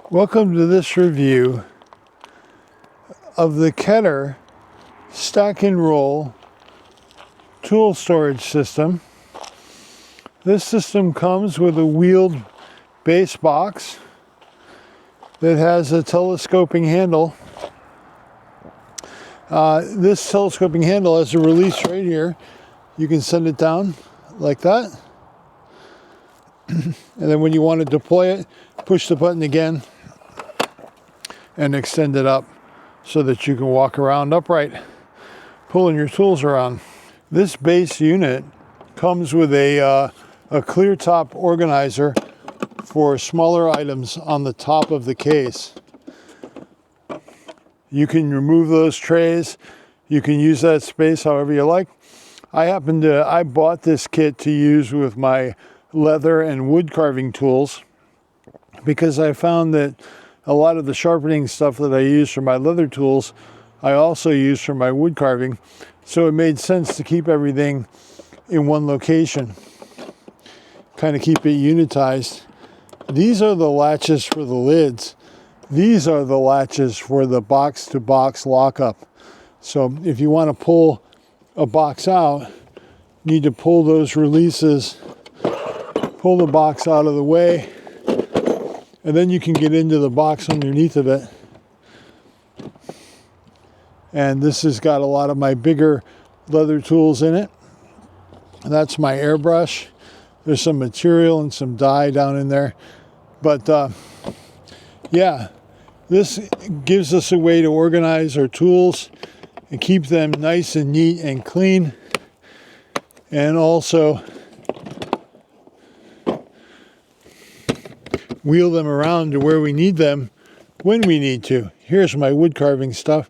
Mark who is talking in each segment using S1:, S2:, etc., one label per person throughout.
S1: Welcome to this review of the Ketter Stack and Roll tool storage system. This system comes with a wheeled base box that has a telescoping handle. This telescoping handle has a release right here. You can send it down like that. And then when you want to deploy it, push the button again and extend it up so that you can walk around upright, pulling your tools around. This base unit comes with a clear top organizer for smaller items on the top of the case. You can remove those trays. You can use that space however you like. I bought this kit to use with my leather and wood carving tools because I found that a lot of the sharpening stuff that I use for my leather tools, I also use for my wood carving. So it made sense to keep everything in one location, kind of keep it unitized. These are the latches for the lids. These are the latches for the box-to-box lockup. So if you want to pull a box out, you need to pull those releases, pull the box out of the way, and then you can get into the box underneath of it. And this has got a lot of my bigger leather tools in it. That's my airbrush. There's some material and some dye down in there. But yeah, this gives us a way to organize our tools and keep them nice and neat and clean. And also wheel them around to where we need them when we need to. Here's my wood carving stuff.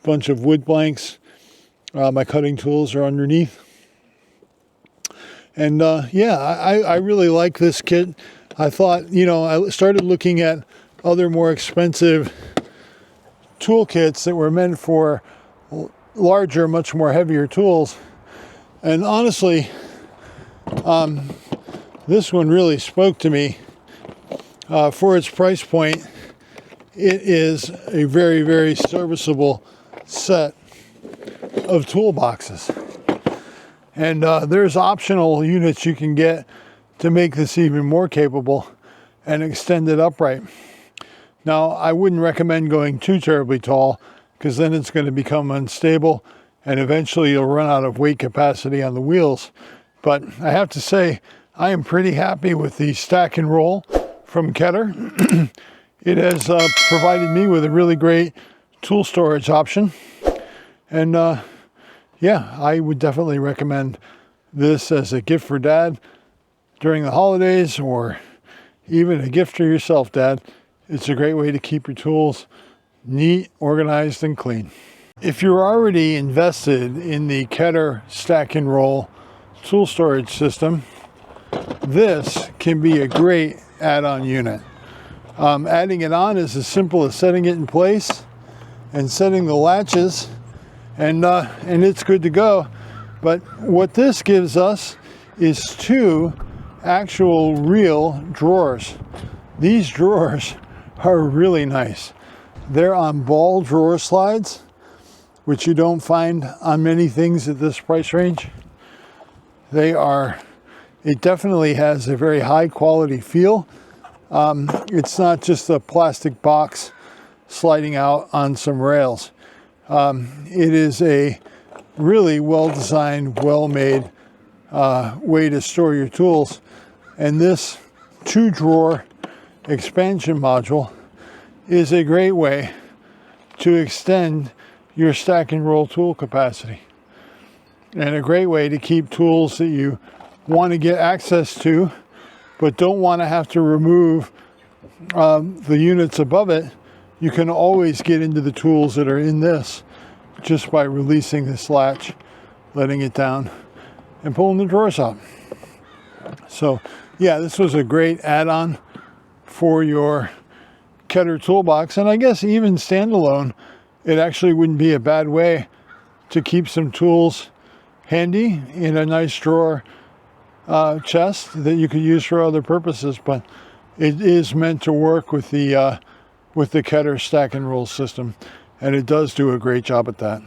S1: Bunch of wood blanks. My cutting tools are underneath. And yeah, I really like this kit. I thought, I started looking at other more expensive tool kits that were meant for larger, much more heavier tools. And honestly, this one really spoke to me. For its price point, it is a very, very serviceable set of toolboxes. And there's optional units you can get to make this even more capable and extend it upright. Now, I wouldn't recommend going too terribly tall because then it's going to become unstable and eventually you'll run out of weight capacity on the wheels. But I have to say, I am pretty happy with the Stack and Roll from Ketter. It has provided me with a really great tool storage option. And yeah, I would definitely recommend this as a gift for Dad during the holidays, or even a gift for yourself, Dad. It's a great way to keep your tools neat, organized, and clean. If you're already invested in the Ketter Stack and Roll tool storage system, this can be a great add-on unit. Adding it on is as simple as setting it in place and setting the latches, and it's good to go. But what this gives us is two actual real drawers. These drawers are really nice. They're on ball drawer slides, which you don't find on many things at this price range. It definitely has a very high quality feel. It's not just a plastic box sliding out on some rails. It is a really well-designed, well-made way to store your tools. And this 2-drawer expansion module is a great way to extend your stack and roll tool capacity. And a great way to keep tools that you want to get access to, but don't want to have to remove the units above it. You can always get into the tools that are in this just by releasing this latch, letting it down, and pulling the drawers out. So yeah, this was a great add-on for your Ketter toolbox. And I guess even standalone, it actually wouldn't be a bad way to keep some tools handy in a nice drawer chest that you could use for other purposes. But it is meant to work with the Keter stack and roll system, and it does do a great job at that.